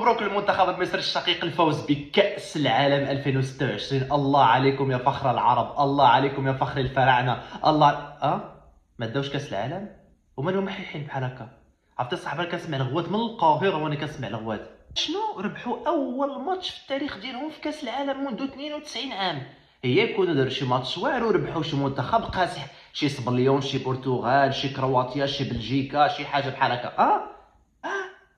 مبروك للمنتخب المصري الشقيق الفوز بكأس العالم 2026. الله عليكم يا فخر العرب، الله عليكم يا فخر الفراعنه. الله ما داوش كأس العالم ومالهم محيحين بحال هكا. عرفتي صاحبي كنسمع الغوات من القاهره وانا كنسمع الغوات. شنو ربحوا اول ماتش في التاريخ ديالهم في كأس العالم منذ 92 عام. هي يكونوا داروا شي ماتش واعر وربحوا شي منتخب قاسح، شي سبليون، شي برتغال، شي كرواتيا، شي بلجيكا، شي حاجه بحال هكا.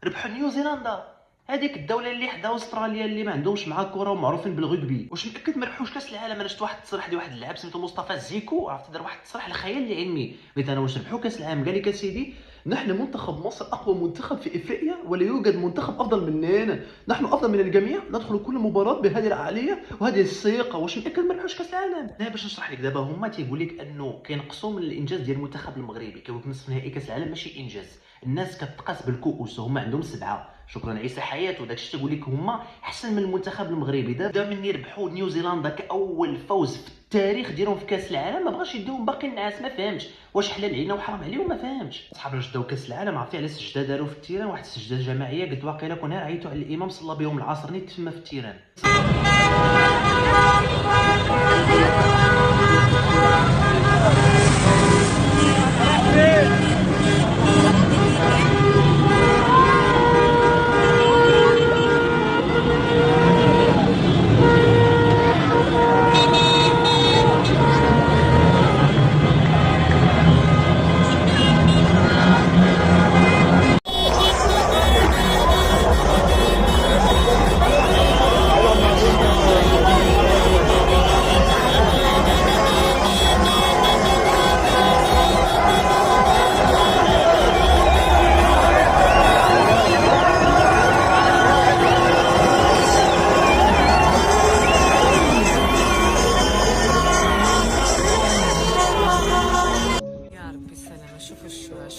ربحوا نيوزيلندا، هذيك الدوله اللي حدا استراليا اللي ما عندهمش مع كره ومعروفين بالرugby. واش متاكد ما ربحوش كاس العالم؟ انا شفت واحد التصريح ديال واحد اللاعب سميتو مصطفى زيكو، عرفت دار واحد التصريح الخيال العلمي. قلت انا واش ربحوا كاس العالم؟ قال لي سيدي نحن منتخب مصر اقوى منتخب في افريقيا ولا يوجد منتخب افضل مننا، نحن افضل من الجميع، ندخل كل مباراه بهذه العقليه وهذه الثقه. واش متاكد ما ربحوش كاس العالم؟ لا باش نشرح لك دابا، هما تيقول لك انه كينقصوا من الانجاز ديال المنتخب المغربي، كيقول لك نصف نهائي كاس العالم ماشي انجاز. الناس كتقاس بالكؤوس، هما عندهم 7. شكرا عيسى حياته وداكشي تيقول لك هما احسن من المنتخب المغربي. دابا من يربحوا نيوزيلندا كاول فوز في التاريخ ديالهم في كاس العالم ما بغاش يديهم باقي الناس. ما فهمتش واش حلال علينا وحرام عليهم، ما فهمتش. صحابي واش داو كاس العالم عرفتي على سجده داروا في التيران، واحد السجده جماعيه. قلت واقيلا كون عيطوا على الامام صلى بهم العصر نيت تما في التيران.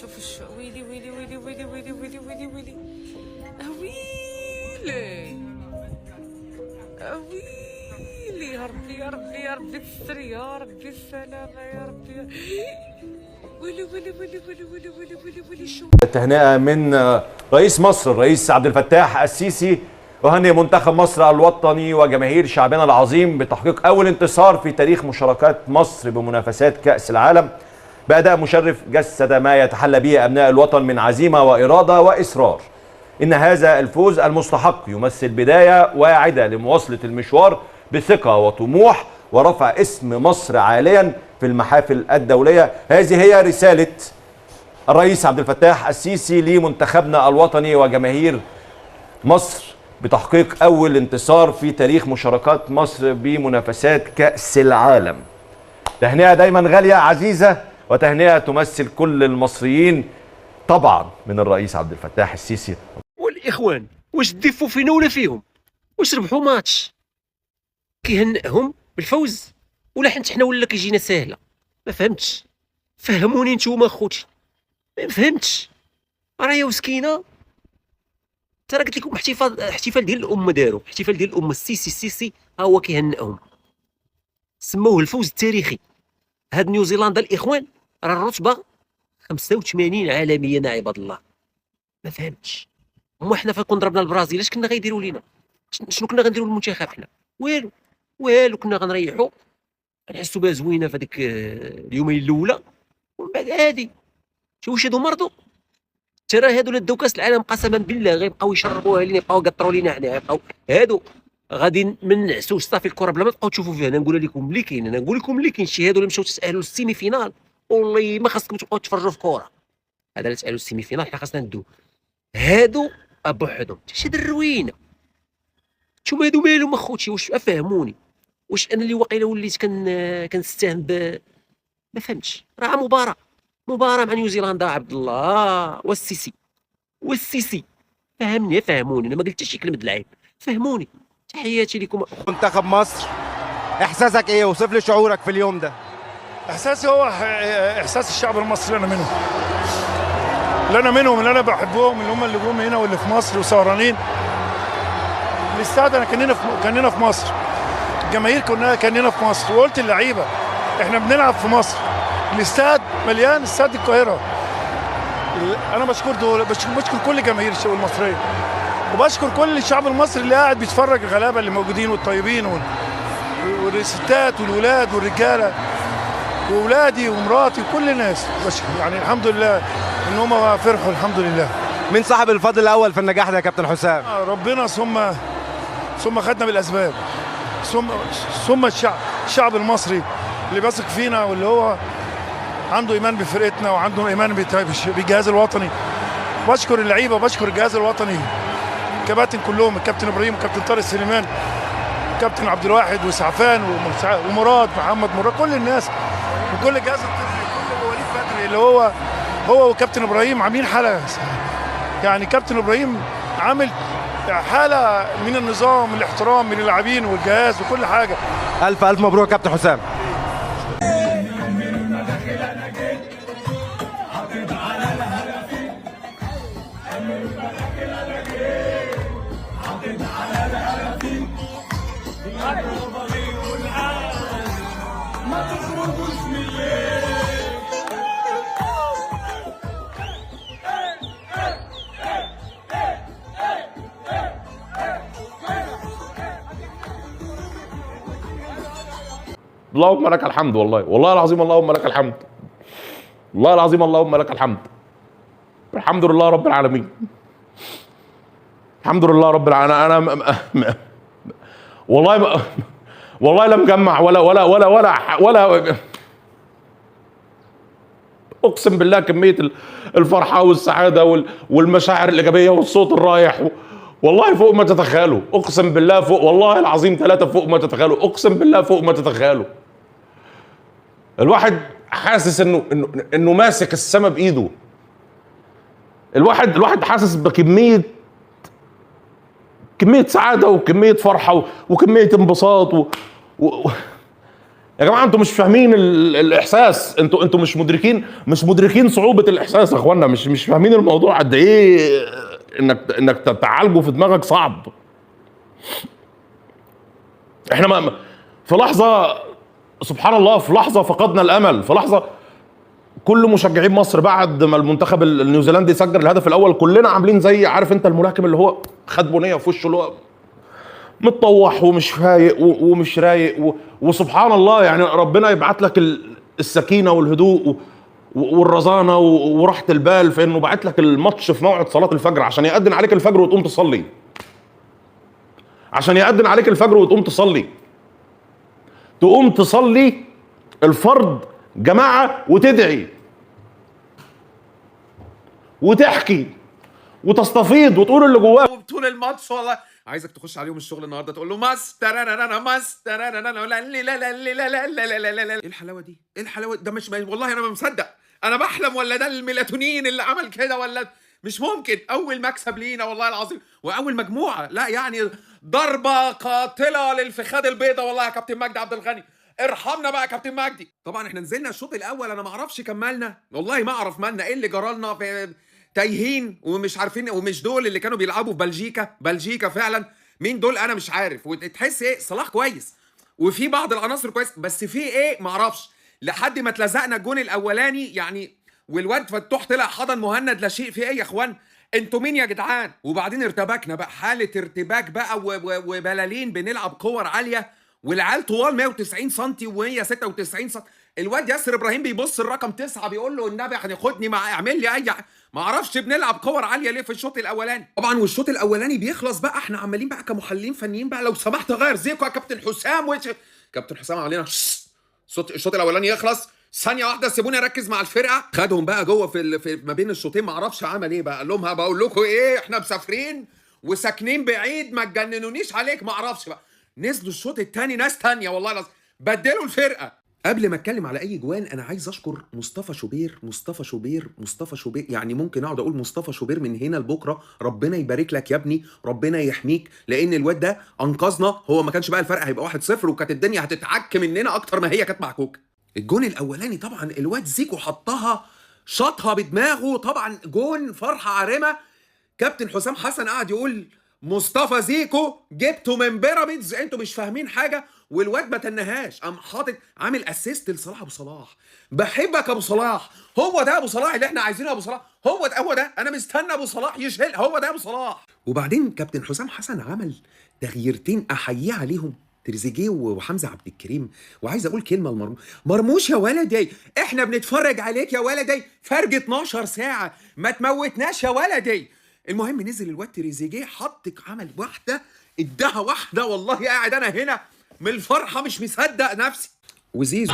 شوف الشو ويلي ويلي ويلي ويلي ويلي ويلي ويلي ويلي ويلي ويلي يا ربي يا ربي يا ربي الستر يا ربي السلامة يا ربي ويلي ويلي ويلي ويلي ويلي ويلي ويلي ويلي شو. تهنئة من رئيس مصر الرئيس عبد الفتاح السيسي، وهنئ منتخب مصر الوطني وجماهير شعبنا العظيم بتحقيق أول انتصار في تاريخ مشاركات مصر بمنافسات كأس العالم بأداء مشرف جسد ما يتحلى به أبناء الوطن من عزيمة وإرادة وإصرار. إن هذا الفوز المستحق يمثل بداية واعدة لمواصلة المشوار بثقة وطموح ورفع اسم مصر عاليا في المحافل الدولية. هذه هي رسالة الرئيس عبد الفتاح السيسي لمنتخبنا الوطني وجماهير مصر بتحقيق أول انتصار في تاريخ مشاركات مصر بمنافسات كأس العالم. تهنئة دايما غالية عزيزة، وتهنئة تمثل كل المصريين طبعا من الرئيس عبد الفتاح السيسي. والاخوان واش دفوا فينا ولا فيهم؟ واش ربحوا ماتش كيهنئهم بالفوز ولا حنا ولا كيجينا ساهله؟ ما فهمتش. فهموني نتوما خوتي، ما فهمتش. راهي مسكينه. ترى قلت لكم احتفال ديال الامه داروا، احتفال ديال الامه. السيسي ها هو كيهنئهم، سموه الفوز التاريخي. هاد نيوزيلندا الاخوان راه الرتبه 85 عالميا عباد الله. ما فهمتش. هما حنا فكون ضربنا البرازيل اش كنا غيديروا لينا؟ شنو كنا غنديروا للمنتخب حنا؟ والو والو. كنا غنريحوا نحسوا بها زوينه في هذيك اليومين الاولى ومن بعد عادي. واش هادو مرضوا؟ ترى هادو داو كاس العالم قسما بالله غيبقاو يشربوها لينا، يبقاو يقطروا لينا حنا، يبقاو هادو غادي من نعسوش صافي الكره بلا ما تبقاو تشوفوا فيها. انا نقول لكم اللي كاين، انا نقول لكم اللي كاين. شي هادو اللي مشاو تسالوا السيمي فينال والله ما خاصكم تبقاو تفرجوا في كره. هذا اللي تسالوا السيمي فينال حنا خاصنا ندو. هادو بوحدهم شي الروينه. نتوما هادو مالهم اخوتي؟ واش افهموني؟ واش انا اللي واقيلا وليت كنستهن ما فهمتش. راه مباراه مع نيوزيلندا عبد الله والسيسي فهمني. فهموني، انا ما قلت حتى شي كلمه العيب. فهموني. تحياتي لكم. منتخب مصر، احساسك ايه؟ وصف لي شعورك في اليوم ده. احساسي هو احساس الشعب المصري. انا منهم، اللي انا بحبهم، اللي هم اللي جم هنا واللي في مصر وسهرانين. الاستاد انا كاننا في مصر، الجماهير كاننا في مصر. وقلت اللعيبه احنا بنلعب في مصر. الاستاد مليان، استاد القاهره. انا بشكر كل جماهير الشعب المصريه، وبشكر كل الشعب المصري اللي قاعد بيتفرج، الغلابه اللي موجودين والطيبين والستات والولاد والرجاله واولادي ومراتي وكل الناس. يعني الحمد لله ان هم فرحوا الحمد لله. مين صاحب الفضل الاول في النجاح ده يا كابتن حسام؟ ربنا ثم خدنا بالاسباب، ثم الشعب المصري اللي بيثق فينا واللي هو عنده ايمان بفرقتنا وعنده ايمان بالجهاز الوطني. بشكر اللعيبه وبشكر الجهاز الوطني، الكباتن كلهم، الكابتن ابراهيم وكابتن طارق سليمان، كابتن عبد الواحد وسعفان ومراد محمد مراد، كل الناس وكل الجهاز الطبي، كل وليد بدري اللي هو وكابتن ابراهيم عاملين حاله. يعني كابتن ابراهيم عامل حاله من النظام، من الاحترام من اللاعبين والجهاز وكل حاجه. الف الف مبروك يا كابتن حسام. اللهم لك الحمد، والله العظيم، اللهم لك الحمد، والله العظيم، اللهم لك الحمد. الحمد لله رب العالمين، الحمد لله رب العالمين. انا والله لا مجمع ولا اقسم بالله كميه الفرحه والسعاده والمشاعر الايجابيه والصوت الرايح، والله فوق ما تتخيلوا، اقسم بالله فوق، والله العظيم 3 فوق ما تتخيلوا، اقسم بالله فوق ما تتخيلوا. الواحد حاسس انه ماسك السما بايده. الواحد حاسس بكميه سعاده وكميه فرحه وكميه انبساط يا جماعه انتوا مش فاهمين الاحساس، انتوا مش مدركين صعوبه الاحساس يا اخوانا، مش فاهمين الموضوع قد ايه انك تعالجه في دماغك صعب. احنا في لحظه سبحان الله، في لحظه فقدنا الامل، في لحظه كل مشجعين مصر بعد ما المنتخب النيوزيلندي سجل الهدف الاول كلنا عاملين زي، عارف انت الملاكم اللي هو خد بنيه في وشه، اللي هو متطوح ومش فايق ومش رايق وسبحان الله يعني ربنا يبعت لك السكينه والهدوء والرزانه وراحه البال في انه بعت لك الماتش في موعد صلاه الفجر عشان يأذن عليك الفجر وتقوم تصلي، عشان يأذن عليك الفجر وتقوم تصلي، تقوم تصلي الفرض جماعه وتدعي وتحكي وتستفيض وتقول اللي جواك. وطول الماتش والله عايزك تخش عليهم الشغل النهارده تقول له ماستر انا ماستر انا لا لا لا لا لا لا لا لا. ايه الحلاوه دي؟ ايه الحلاوه ده؟ مش والله انا ما مصدق، انا بحلم ولا ده الميلاتونين اللي عمل كده ولا مش ممكن. اول مكسب لينا والله العظيم واول مجموعه، لا يعني ضربه قاتله للفخاد البيضاء والله يا كابتن مجدي عبد الغني. ارحمنا بقى يا كابتن مجدي. طبعا احنا نزلنا الشوط الاول انا ما اعرفش كملنا، والله ما اعرف مالنا ايه اللي جرالنا، في تايهين ومش عارفين، ومش دول اللي كانوا بيلعبوا في بلجيكا فعلا. مين دول انا مش عارف. وتحس ايه صلاح كويس وفي بعض العناصر كويس، بس في ايه ما اعرفش لحد ما اتلزقنا الجون الاولاني يعني، والواد فتوح طلع حضن مهند لا شيء. في ايه يا اخوان؟ انتوا مين يا جدعان؟ وبعدين ارتبكنا بقى، حاله ارتباك بقى وبلالين، بنلعب كور عاليه والعيال طوال 190 سم و196 سم. الواد ياسر ابراهيم بيبص الرقم 9 بيقول له النبي يعني خدني مع اعمل لي اي، ما اعرفش بنلعب كور عاليه ليه في الشوط الاولاني. طبعا والشوط الاولاني بيخلص بقى احنا عمالين بقى كمحللين فنيين بقى لو سمحت غير زيكو يا كابتن حسام كابتن حسام علينا الشوط الاولاني يخلص ثانيه واحده سيبوني اركز مع الفرقه. خدهم بقى جوه في ما بين الشوطين، ما اعرفش عمل ايه بقى، قال لهم بقول لكم ايه احنا مسافرين وساكنين بعيد ما تجننونيش عليك، ما اعرفش بقى. نزلوا الشوط الثاني ناس ثانيه والله لازم بدلوا الفرقه. قبل ما اتكلم على اي جوان انا عايز اشكر مصطفى شوبير. يعني ممكن اقعد اقول مصطفى شوبير من هنا لبكره، ربنا يبارك لك يا ابني، ربنا يحميك، لان الواد ده انقذنا. هو ما كانش بقى الفرق هيبقى 1-0 وكانت الدنيا هتتعك مننا اكتر ما هي كانت معكوكه. الجون الاولاني طبعا الواد زيكو حطها شاطها بدماغه، طبعا جون فرحه عارمه. كابتن حسام حسن قاعد يقول مصطفى زيكو جبته من بيراميدز، انتوا مش فاهمين حاجه، والواد ما تنهاش، قام حاطط عامل اسيست لصلاح. ابو صلاح بحبك ابو صلاح، هو ده ابو صلاح اللي احنا عايزينه. ابو صلاح هو ده انا مستنى ابو صلاح يشيل، هو ده ابو صلاح. وبعدين كابتن حسام حسن عمل تغييرتين احييه عليهم، تريزيجيه وحمزه عبد الكريم. وعايز اقول كلمه مرموش يا ولدي، احنا بنتفرج عليك يا ولدي فرق 12 ساعه، ما تموتناش يا ولدي. المهم نزل الواد تريزيجيه حطك، عمل واحده اداها واحده، والله قاعد انا هنا من الفرحه مش مصدق نفسي. وزيزو